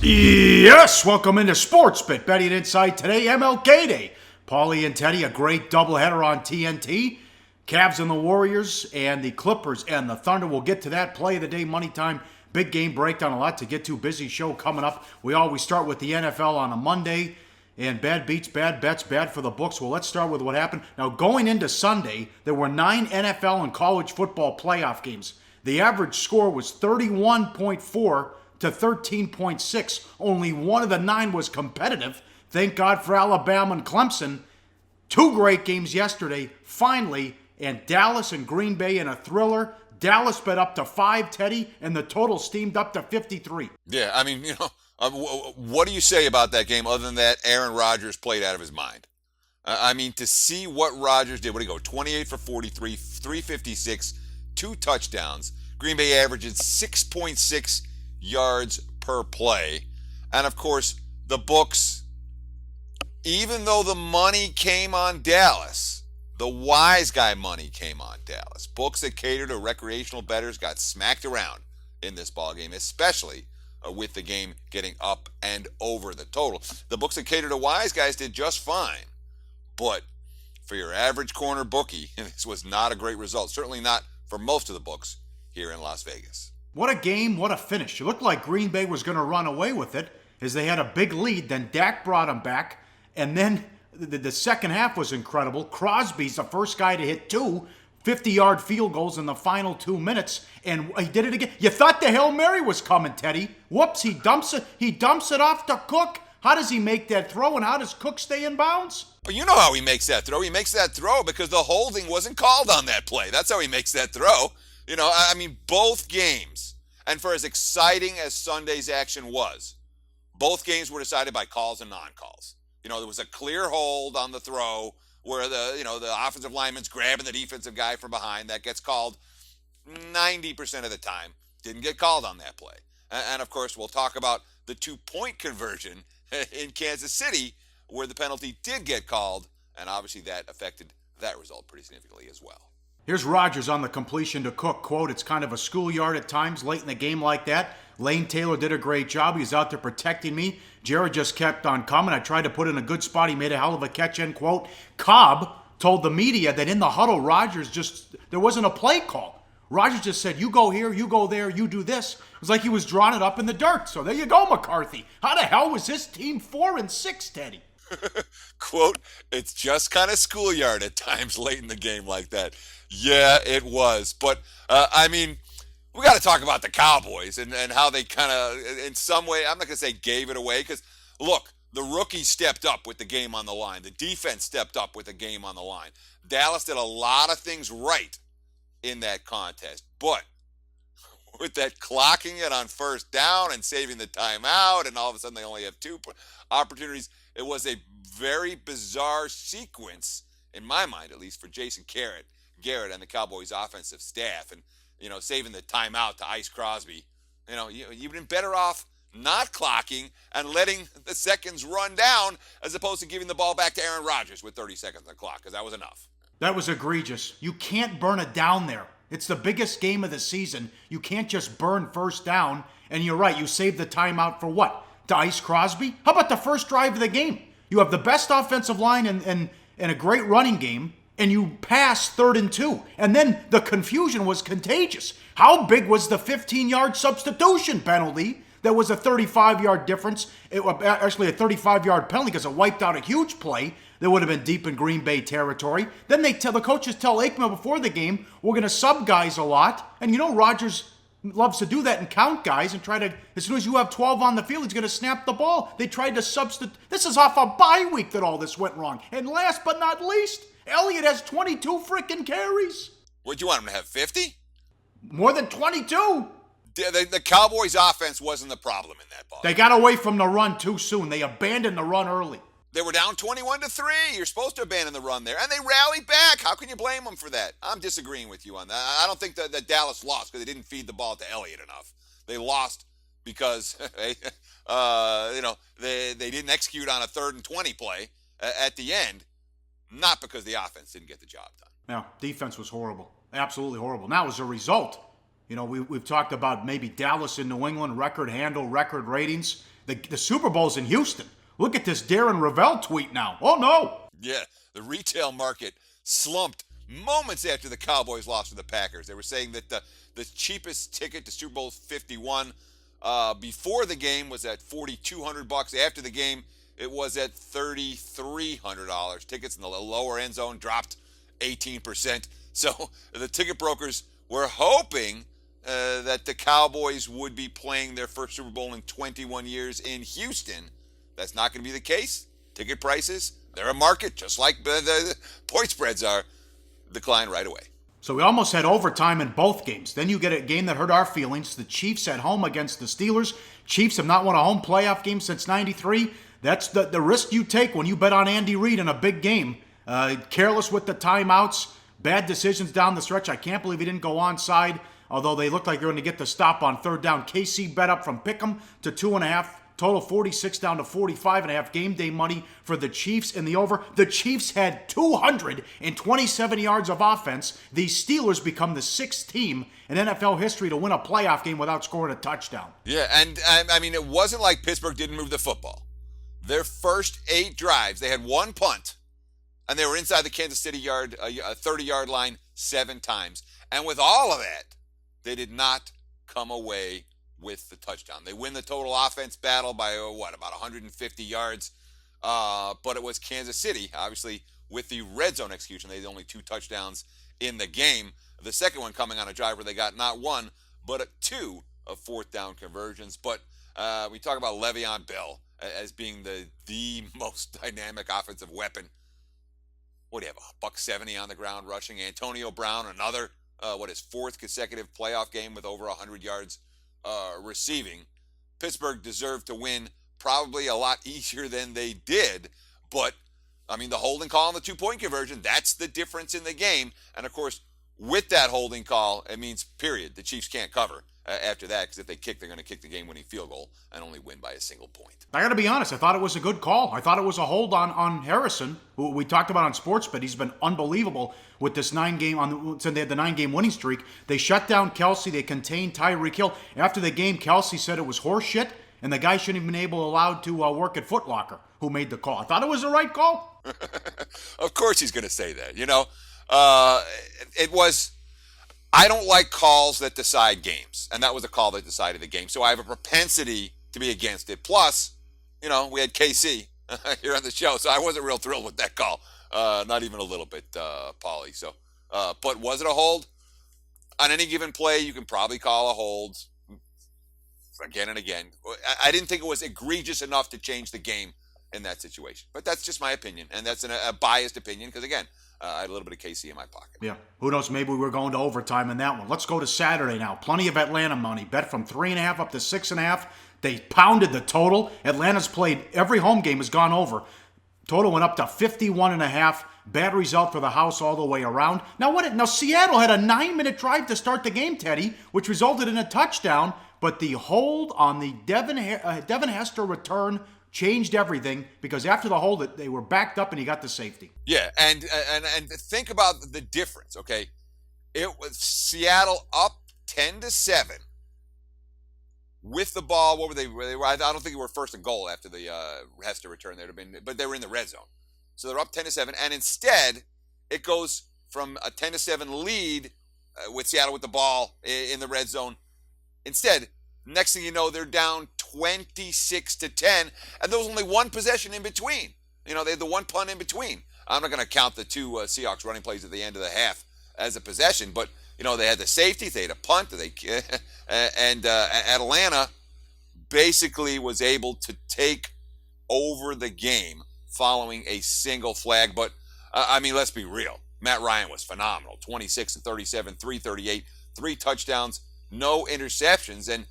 Yes, welcome into SportsBIT. Betting Insight today, MLK Day. Pauly and Teddy, a great doubleheader on TNT. Cavs and the Warriors and the Clippers and the Thunder. We'll get to that. Play of the day, money time, big game breakdown. A lot to get to. Busy show coming up. We always start with the NFL on a Monday. And bad beats, bad bets, bad for the books. Well, let's start with what happened. Now, going into Sunday, there were 9 NFL and college football playoff games. The average score was 31.4 to 13.6. Only one of the 9 was competitive. Thank God for Alabama and Clemson. 2 great games yesterday, finally, and Dallas and Green Bay in a thriller. Dallas bet up to 5, Teddy, and the total steamed up to 53. Yeah, I mean, what do you say about that game other than that Aaron Rodgers played out of his mind? I mean, to see what Rodgers did, what did he go? 28 for 43, 356, 2 touchdowns. Green Bay averages 6.6 yards per play. And, of course, the books, even though the money came on Dallas, the wise guy money came on Dallas. Books that cater to recreational bettors got smacked around in this ballgame, especially with the game getting up and over the total. The books that cater to wise guys did just fine. But for your average corner bookie, this was not a great result. Certainly not for most of the books here in Las Vegas. What a game, what a finish. It looked like Green Bay was going to run away with it as they had a big lead. Then Dak brought them back. And then the second half was incredible. Crosby's the first guy to hit 2 50-yard field goals in the final 2 minutes, and he did it again. You thought the Hail Mary was coming, Teddy. Whoops, he dumps it off to Cook. How does he make that throw, and how does Cook stay in bounds? Well, you know how he makes that throw. He makes that throw because the holding wasn't called on that play. That's how he makes that throw. You know, I mean, both games, and for as exciting as Sunday's action was, both games were decided by calls and non-calls. You know, there was a clear hold on the throw where the offensive lineman's grabbing the defensive guy from behind. That gets called 90% of the time. Didn't get called on that play. And of course, we'll talk about the 2-point conversion in Kansas City where the penalty did get called, and obviously that affected that result pretty significantly as well. Here's Rodgers on the completion to Cook. Quote, "It's kind of a schoolyard at times late in the game like that. Lane Taylor did a great job. He was out there protecting me. Jared just kept on coming. I tried to put in a good spot. He made a hell of a catch," end quote. Cobb told the media that in the huddle, there wasn't a play call. Rodgers just said, "You go here, you go there, you do this." It was like he was drawing it up in the dirt. So there you go, McCarthy. How the hell was this team 4-6, Teddy? Quote, "It's just kind of schoolyard at times late in the game like that." Yeah, it was. But, I mean, we got to talk about the Cowboys and how they kind of, in some way, I'm not going to say gave it away because, look, the rookie stepped up with the game on the line. The defense stepped up with the game on the line. Dallas did a lot of things right in that contest. But with that clocking it on first down and saving the timeout, and all of a sudden they only have 2 opportunities, it was a very bizarre sequence, in my mind at least, for Jason Garrett and the Cowboys offensive staff, and saving the timeout to ice Crosby. You've been better off not clocking and letting the seconds run down as opposed to giving the ball back to Aaron Rodgers with 30 seconds on the clock, because that was enough. That was egregious. You can't burn it down there. It's the biggest game of the season. You can't just burn first down. And you're right, you saved the timeout for what? To ice Crosby? How about the first drive of the game? You have the best offensive line and a great running game, and you pass 3rd and 2. And then the confusion was contagious. How big was the 15-yard substitution penalty? That was a 35-yard difference. Actually, a 35-yard penalty because it wiped out a huge play that would have been deep in Green Bay territory. Then the coaches tell Aikman before the game, we're going to sub guys a lot. And Rodgers loves to do that and count guys and try to, as soon as you have 12 on the field, he's going to snap the ball. They tried to substitute. This is off a bye week that all this went wrong. And last but not least, Elliott has 22 freaking carries. What, you want him to have 50? More than 22. The Cowboys' offense wasn't the problem in that ball. They got away from the run too soon. They abandoned the run early. They were down 21-3. You're supposed to abandon the run there, and they rallied back. How can you blame them for that? I'm disagreeing with you on that. I don't think that Dallas lost because they didn't feed the ball to Elliott enough. They lost because they didn't execute on a 3rd and 20 play at the end, not because the offense didn't get the job done. No, defense was horrible. Absolutely horrible. Now, as a result, we've talked about maybe Dallas and New England, record handle, record ratings. The Super Bowl's in Houston. Look at this Darren Ravel tweet now. Oh, no. Yeah, the retail market slumped moments after the Cowboys lost to the Packers. They were saying that the cheapest ticket to Super Bowl 51 before the game was at $4,200. After the game, it was at $3,300. Tickets in the lower end zone dropped 18%. So the ticket brokers were hoping that the Cowboys would be playing their first Super Bowl in 21 years in Houston. That's not going to be the case. Ticket prices, they're a market, just like the point spreads are, decline right away. So we almost had overtime in both games. Then you get a game that hurt our feelings. The Chiefs at home against the Steelers. Chiefs have not won a home playoff game since '93. That's the risk you take when you bet on Andy Reid in a big game. Careless with the timeouts, bad decisions down the stretch. I can't believe he didn't go onside, although they looked like they were going to get the stop on third down. KC bet up from Pick'em to 2.5. Total 46 down to 45.5. Game day money for the Chiefs in the over. The Chiefs had 227 yards of offense. The Steelers become the 6th team in NFL history to win a playoff game without scoring a touchdown. Yeah, and I mean, it wasn't like Pittsburgh didn't move the football. Their first 8 drives, they had 1 punt, and they were inside the Kansas City 30-yard line 7 times. And with all of that, they did not come away with the touchdown. They win the total offense battle by, about 150 yards. But it was Kansas City, obviously, with the red zone execution. They had only 2 touchdowns in the game. The second one coming on a drive where they got not 1, but 2 of 4th down conversions. But we talk about Le'Veon Bell as being the most dynamic offensive weapon. What do you have, $170 on the ground rushing? Antonio Brown, another, his 4th consecutive playoff game with over 100 yards receiving. Pittsburgh deserved to win probably a lot easier than they did, but I mean, the holding call and the 2-point conversion, that's the difference in the game. And of course, with that holding call, it means period. The Chiefs can't cover after that, because if they kick, they're going to kick the game-winning field goal and only win by a single point. I got to be honest, I thought it was a good call. I thought it was a hold on Harrison, who we talked about on sportsBIT. He's been unbelievable with this 9-game, since they had the 9-game winning streak. They shut down Kelsey. They contained Tyreek Hill. After the game, Kelsey said it was horse shit, and the guy shouldn't have been allowed to work at Foot Locker, who made the call. I thought it was the right call. Of course he's going to say that. It was... I don't like calls that decide games, and that was a call that decided the game. So I have a propensity to be against it. Plus, we had KC here on the show, so I wasn't real thrilled with that call. Not even a little bit, Pauly. So, but was it a hold? On any given play, you can probably call a hold again and again. I didn't think it was egregious enough to change the game in that situation. But that's just my opinion, and that's a biased opinion because, again, I had a little bit of KC in my pocket. Yeah. Who knows? Maybe we're going to overtime in that one. Let's go to Saturday now. Plenty of Atlanta money. Bet from 3.5 up to 6.5. They pounded the total. Atlanta's played every home game has gone over. Total went up to 51.5. Bad result for the house all the way around. Now Seattle had a 9-minute drive to start the game, Teddy, which resulted in a touchdown. But the hold on the Devin Hester return changed everything, because after the hold, they were backed up and he got the safety. Yeah, and think about the difference, okay? It was Seattle up 10-7 with the ball. What were they? I don't think they were first and goal after the Hester return. But they were in the red zone. So they're up 10-7, and instead it goes from a 10-7 lead with Seattle with the ball in the red zone. Instead, next thing you know, they're down 26-10, and there was only one possession in between. They had the one punt in between. I'm not going to count the 2 Seahawks running plays at the end of the half as a possession, but they had the safety, they had a punt, and Atlanta basically was able to take over the game following a single flag. But let's be real. Matt Ryan was phenomenal. 26-37, 338, 3 touchdowns, no interceptions, and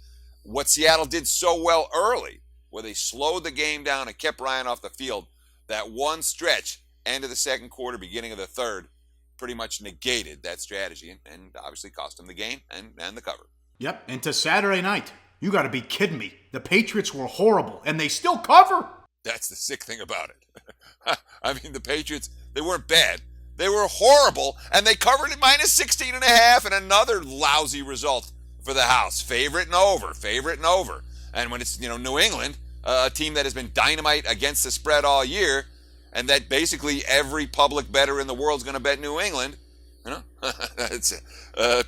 what Seattle did so well early, where they slowed the game down and kept Ryan off the field, that one stretch, end of the second quarter, beginning of the third, pretty much negated that strategy and obviously cost them the game and the cover. Yep, and to Saturday night. You got to be kidding me. The Patriots were horrible, and they still cover. That's the sick thing about it. The Patriots, they weren't bad. They were horrible, and they covered at -16.5, and another lousy result for the house. Favorite and over. And when it's, New England, a team that has been dynamite against the spread all year, and that basically every public bettor in the world is going to bet New England. You know, it's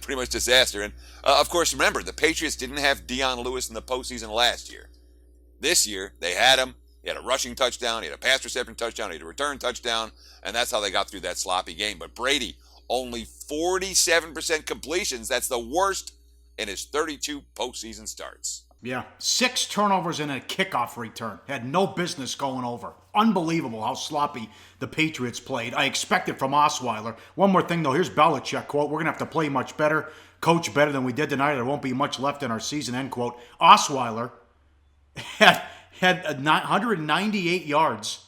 pretty much disaster. And of course, remember, the Patriots didn't have Dion Lewis in the postseason last year. This year, they had him. He had a rushing touchdown. He had a pass reception touchdown. He had a return touchdown. And that's how they got through that sloppy game. But Brady, only 47% completions. That's the worst in his 32 postseason starts. Yeah, 6 turnovers and a kickoff return. Had no business going over. Unbelievable how sloppy the Patriots played. I expect it from Osweiler. One more thing, though. Here's Belichick, quote, "We're going to have to play much better, coach better than we did tonight. There won't be much left in our season," end quote. Osweiler had 198 yards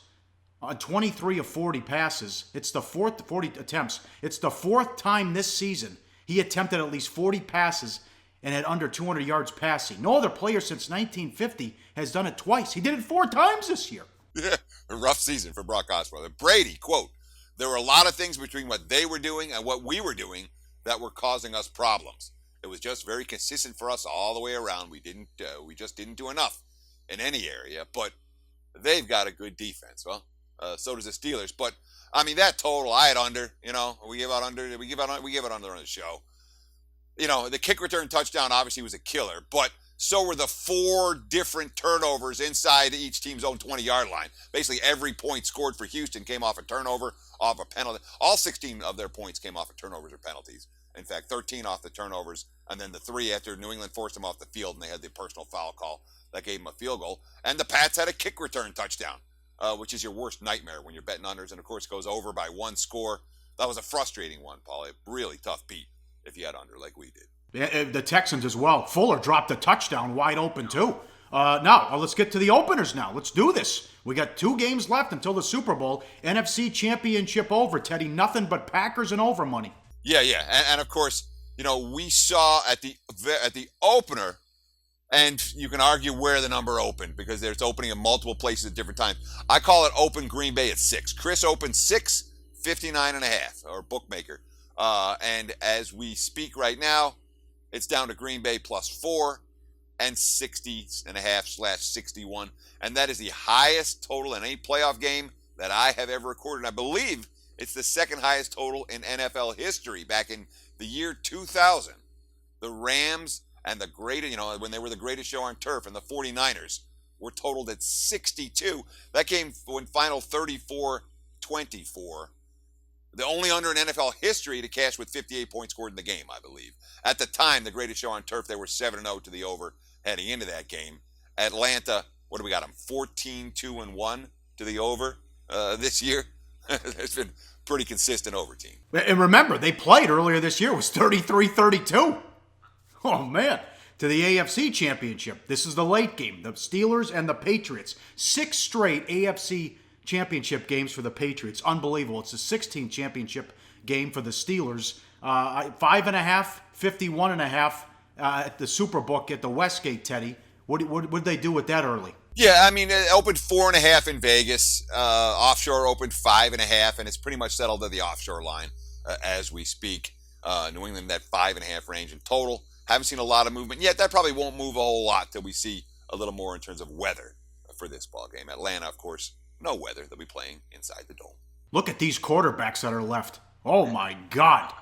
on 23 of 40 passes. It's the 40 attempts. It's the 4th time this season he attempted at least 40 passes and had under 200 yards passing. No other player since 1950 has done it twice. He did it 4 times this year. Yeah, a rough season for Brock Osweiler. Brady, quote, "There were a lot of things between what they were doing and what we were doing that were causing us problems. It was just very consistent for us all the way around. We just didn't do enough in any area, but they've got a good defense." Well, so does the Steelers. But I mean, that total, I had under. You know, we give it under on the show. You know, the kick return touchdown obviously was a killer, but so were the 4 different turnovers inside each team's own 20-yard line. Basically, every point scored for Houston came off a turnover, off a penalty. All 16 of their points came off of turnovers or penalties. In fact, 13 off the turnovers, and then the 3 after New England forced them off the field, and they had the personal foul call that gave them a field goal. And the Pats had a kick return touchdown, which is your worst nightmare when you're betting unders, and of course goes over by 1 score. That was a frustrating one, Pauly. A really tough beat if you had under like we did. Yeah, the Texans as well. Fuller dropped a touchdown wide open too. Now, let's get to the openers now. Let's do this. We got 2 games left until the Super Bowl. NFC Championship over, Teddy. Nothing but Packers and over money. Yeah. And of course, you know, we saw at the opener, and you can argue where the number opened because there's opening in multiple places at different times. I call it open Green Bay at 6. Chris opened 6, 59.5, or bookmaker. And as we speak right now, it's down to Green Bay +4 and 60.5/61. And that is the highest total in any playoff game that I have ever recorded. And I believe it's the second highest total in NFL history. Back in the year 2000, the Rams and the greatest, you know, when they were the greatest show on turf, and the 49ers were totaled at 62. That game went final 34-24. The only under in NFL history to cash with 58 points scored in the game, I believe. At the time, the greatest show on turf, they were 7-0 to the over heading into that game. Atlanta, what do we got them? 14-2-1 to the over this year. There's been pretty consistent over team. And remember, they played earlier this year. It was 33-32. Oh, man. To the AFC Championship. This is the late game. The Steelers and the Patriots. 6 straight AFC Championship games for the Patriots. Unbelievable. It's the 16th championship game for the Steelers. 5.5, 51.5 at the Superbook at the Westgate, Teddy. What did they do with that early? Yeah, I mean, it opened 4.5 in Vegas. Offshore opened 5.5, and it's pretty much settled at the offshore line as we speak. New England, that 5.5 range in total. Haven't seen a lot of movement yet. That probably won't move a whole lot till we see a little more in terms of weather for this ball game. Atlanta, of course, no weather. They'll be playing inside the dome. Look at these quarterbacks that are left. Oh, my God.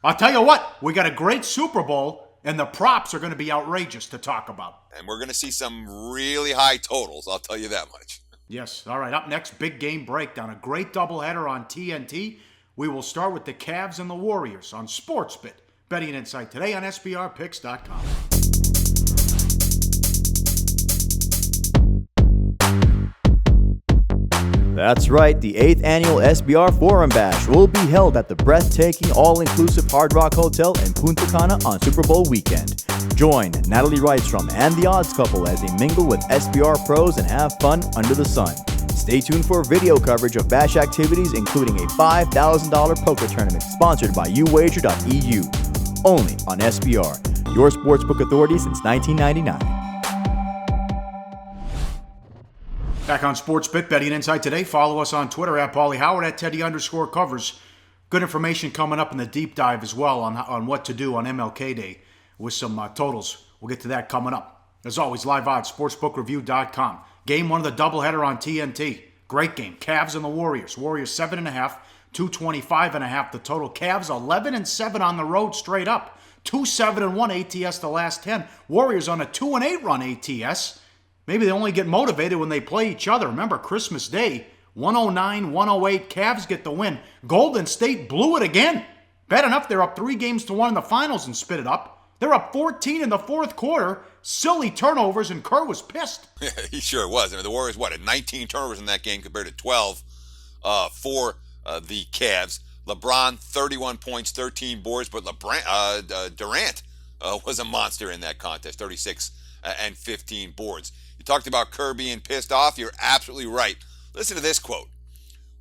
I'll tell you what, we got a great Super Bowl, and the props are going to be outrageous to talk about. And we're going to see some really high totals, I'll tell you that much. Yes. All right, up next, big game breakdown. A great doubleheader on TNT. We will start with the Cavs and the Warriors on SportsBIT. Betting Insight today on SBRPicks.com. That's right, the 8th annual SBR Forum Bash will be held at the breathtaking all-inclusive Hard Rock Hotel in Punta Cana on Super Bowl weekend. Join Natalie Rydstrom and the Odds Couple as they mingle with SBR pros and have fun under the sun. Stay tuned for video coverage of Bash activities, including a $5,000 poker tournament sponsored by uwager.eu. Only on SBR, your sportsbook authority since 1999. Back on SportsBIT, Betting Insight today. Follow us on Twitter at Pauly Howard, at Teddy_covers. Good information coming up in the deep dive as well on what to do on MLK Day with some totals. We'll get to that coming up. As always, live odds, sportsbookreview.com. Game 1 of the doubleheader on TNT. Great game. Cavs and the Warriors. Warriors 7.5, 225.5 the total. Cavs 11-7 on the road straight up. 2-7-1 ATS the last 10. Warriors on a 2-8 run ATS. Maybe they only get motivated when they play each other. Remember, Christmas Day, 109-108. Cavs get the win. Golden State blew it again. Bad enough they're up 3-1 in the finals and spit it up. They're up 14 in the fourth quarter. Silly turnovers, and Kerr was pissed. Yeah, he sure was. I mean, the Warriors, had 19 turnovers in that game compared to 12 for the Cavs. LeBron, 31 points, 13 boards, but Durant was a monster in that contest, 36 and 15 boards. You talked about Kerr being pissed off. You're absolutely right. Listen to this quote.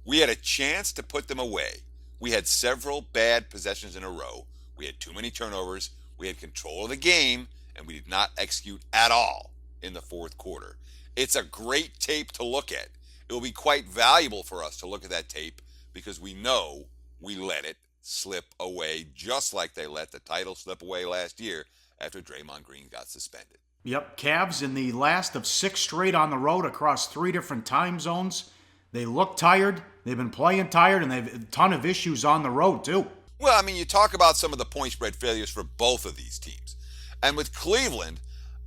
"We had a chance to put them away. We had several bad possessions in a row. We had too many turnovers. We had control of the game, and we did not execute at all in the fourth quarter." It's a great tape to look at. It will be quite valuable for us to look at that tape because we know we let it slip away just like they let the title slip away last year after Draymond Green got suspended. Yep, Cavs in the last of 6 straight on the road across 3 different time zones. They look tired. They've been playing tired, and they have a ton of issues on the road, too. Well, I mean, you talk about some of the point spread failures for both of these teams. And with Cleveland,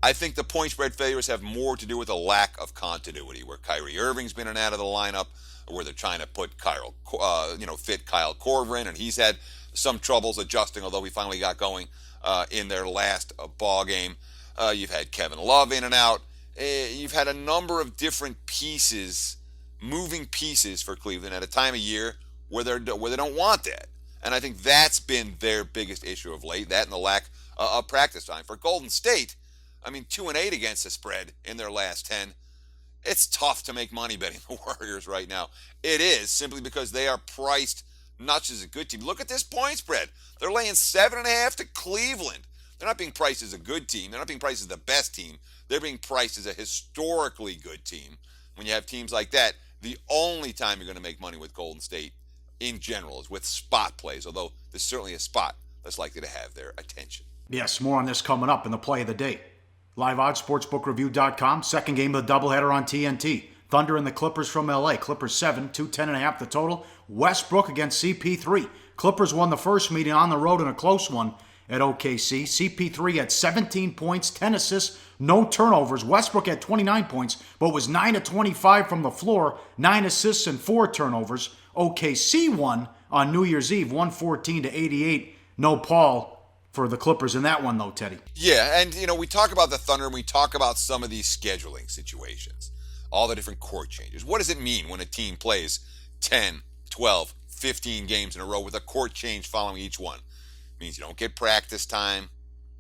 I think the point spread failures have more to do with a lack of continuity, where Kyrie Irving's been in and out of the lineup, or where they're trying to put fit Kyle Korver in, and he's had some troubles adjusting, although he finally got going in their last ball game. You've had Kevin Love in and out. You've had a number of different pieces, moving pieces for Cleveland at a time of year where they don't want that. And I think that's been their biggest issue of late, that and the lack of practice time. For Golden State, I mean, 2-8 against the spread in their last 10. It's tough to make money betting the Warriors right now. It is, simply because they are priced not just as a good team. Look at this point spread. They're laying 7.5 to Cleveland. They're not being priced as a good team. They're not being priced as the best team. They're being priced as a historically good team. When you have teams like that, the only time you're going to make money with Golden State in general is with spot plays, although there's certainly a spot that's likely to have their attention. Yes, more on this coming up in the play of the day. Live odds, sportsbookreview.com. Second game of the doubleheader on TNT. Thunder and the Clippers from LA. Clippers 7, 210.5 the total. Westbrook against CP3. Clippers won the first meeting on the road in a close one at OKC. CP3 had 17 points, 10 assists, no turnovers. Westbrook had 29 points, but was 9 of 25 from the floor, 9 assists and 4 turnovers. OKC won on New Year's Eve, 114-88. No Paul for the Clippers in that one, though, Teddy. Yeah, and, we talk about the Thunder and we talk about some of these scheduling situations, all the different court changes. What does it mean when a team plays 10, 12, 15 games in a row with a court change following each one? It means you don't get practice time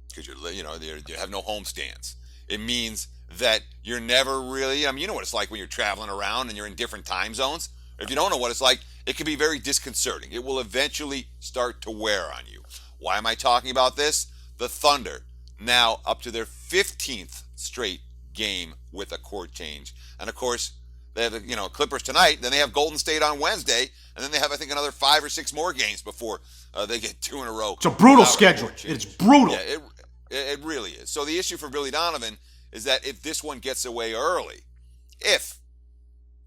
because you have no home stands. It means that you're never really, you know what it's like when you're traveling around and you're in different time zones. If you don't know what it's like, it can be very disconcerting. It will eventually start to wear on you. Why am I talking about this? The Thunder, now up to their 15th straight game with a court change. And of course, they have Clippers tonight, then they have Golden State on Wednesday, and then they have, I think, another 5 or 6 more games before they get 2 in a row. It's a brutal schedule. It's brutal. Yeah, it really is. So the issue for Billy Donovan is that if this one gets away early,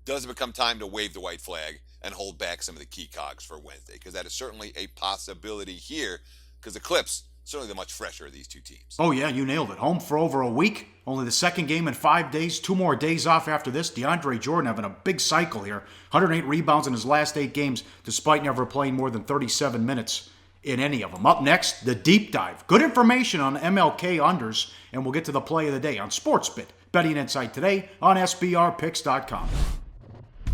does it become time to wave the white flag and hold back some of the key cogs for Wednesday? Because that is certainly a possibility here, because the Clips, certainly the much fresher of these two teams. Oh, yeah, you nailed it. Home for over a week. Only the second game in 5 days. 2 more days off after this. DeAndre Jordan having a big cycle here. 108 rebounds in his last 8 games, despite never playing more than 37 minutes in any of them. Up next, the deep dive. Good information on MLK unders, and we'll get to the play of the day on SportsBIT. Betting Insight today on SBRPicks.com.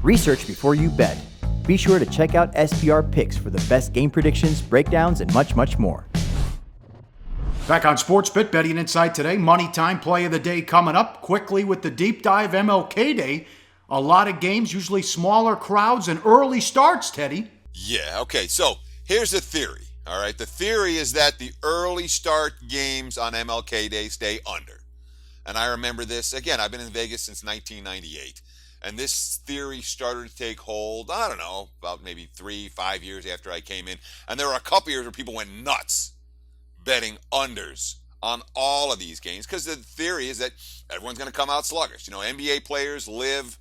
Research before you bet. Be sure to check out SBR Picks for the best game predictions, breakdowns, and much, much more. Back on SportsBIT, Betting Insight today. Money time play of the day coming up quickly with the deep dive MLK Day. A lot of games, usually smaller crowds and early starts, Teddy. Yeah, okay, so here's the theory, all right? The theory is that the early start games on MLK Day stay under. And I remember this, again, I've been in Vegas since 1998. And this theory started to take hold, I don't know, about maybe 3-5 years after I came in. And there were a couple years where people went nuts betting unders on all of these games because the theory is that everyone's going to come out sluggish. NBA players live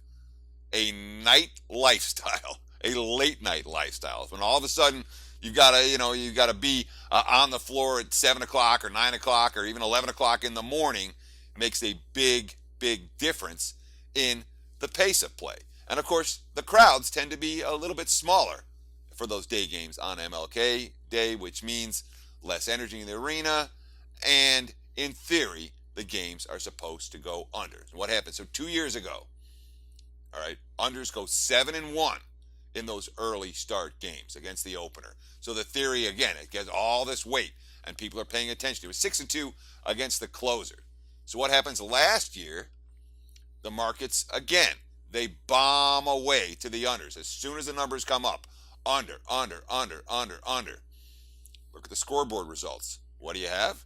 a night lifestyle, a late night lifestyle. When all of a sudden you've got to be on the floor at 7 o'clock or 9 o'clock or even 11 o'clock in the morning makes a big difference in the pace of play. And of course, the crowds tend to be a little bit smaller for those day games on MLK Day, which means less energy in the arena. And in theory, the games are supposed to go under. And what happened? So 2 years ago, all right, unders go 7-1 in those early start games against the opener. So the theory, again, it gets all this weight, and people are paying attention. It was 6-2 against the closer. So what happens last year? The markets, again, they bomb away to the unders. As soon as the numbers come up, under. Look at the scoreboard results. What do you have?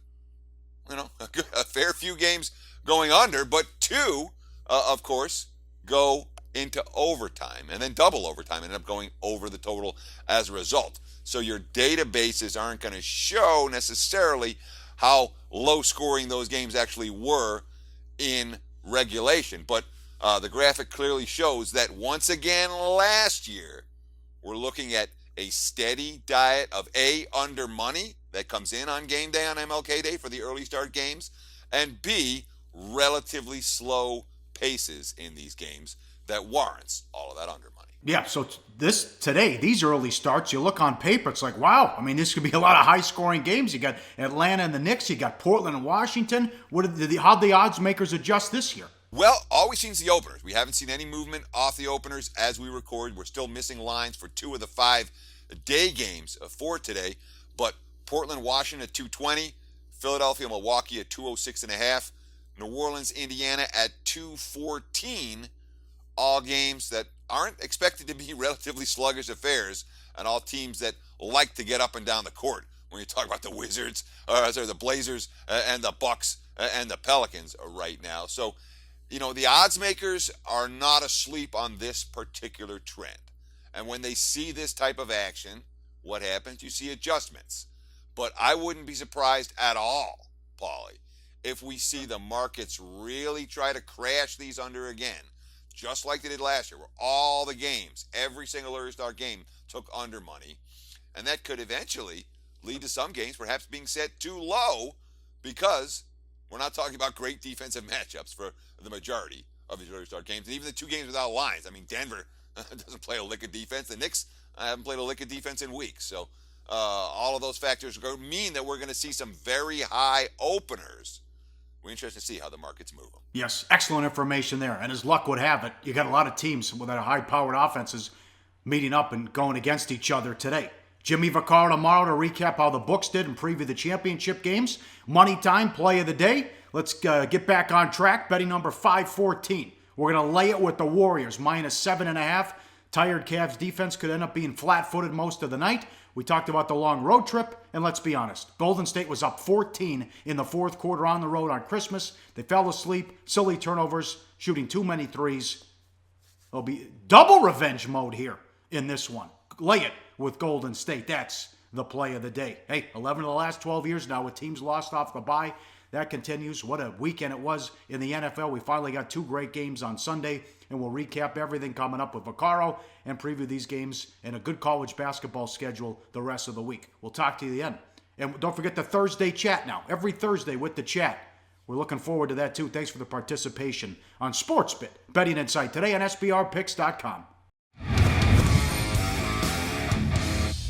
A fair few games going under, but 2, of course, go into overtime, and then double overtime, and end up going over the total as a result. So your databases aren't going to show necessarily how low scoring those games actually were in regulation. But the graphic clearly shows that once again last year, we're looking at a steady diet of A, under money that comes in on game day on MLK Day for the early start games, and B, relatively slow paces in these games that warrants all of that under money. Yeah, so these early starts, you look on paper, it's like, wow, this could be a lot of high-scoring games. You got Atlanta and the Knicks, you got Portland and Washington. How'd the odds makers adjust this year? Well, all we've seen is the openers. We haven't seen any movement off the openers as we record. We're still missing lines for 2 of the 5 day games for today, but Portland, Washington at 220, Philadelphia, Milwaukee at 206.5, New Orleans, Indiana at 214, all games that aren't expected to be relatively sluggish affairs, and all teams that like to get up and down the court. When you talk about the Wizards, the Blazers, and the Bucks, and the Pelicans right now. So, the odds makers are not asleep on this particular trend. And when they see this type of action, what happens? You see adjustments. But I wouldn't be surprised at all, Pauly, if we see the markets really try to crash these under again, just like they did last year, where all the games, every single early start game, took under money. And that could eventually lead to some games perhaps being set too low because we're not talking about great defensive matchups for the majority of these early start games. And even the 2 games without lines. Denver doesn't play a lick of defense. The Knicks haven't played a lick of defense in weeks. So all of those factors mean that we're going to see some very high openers. We're interested to see how the markets move them. Yes, excellent information there. And as luck would have it, you got a lot of teams with high-powered offenses meeting up and going against each other today. Jimmy Vaccaro tomorrow to recap how the books did and preview the championship games. Money time, play of the day. Let's get back on track. Betting number 514. We're going to lay it with the Warriors, -7.5. Tired Cavs defense could end up being flat-footed most of the night. We talked about the long road trip, and let's be honest. Golden State was up 14 in the fourth quarter on the road on Christmas. They fell asleep, silly turnovers, shooting too many threes. There'll be double revenge mode here in this one. Lay it with Golden State. That's the play of the day. Hey, 11 of the last 12 years now with teams lost off the bye. That continues. What a weekend it was in the NFL. We finally got 2 great games on Sunday, and we'll recap everything coming up with Vaccaro and preview these games and a good college basketball schedule the rest of the week. We'll talk to you at the end. And don't forget the Thursday chat now. Every Thursday with the chat. We're looking forward to that too. Thanks for the participation on SportsBIT. Betting Insight today on SBRPicks.com.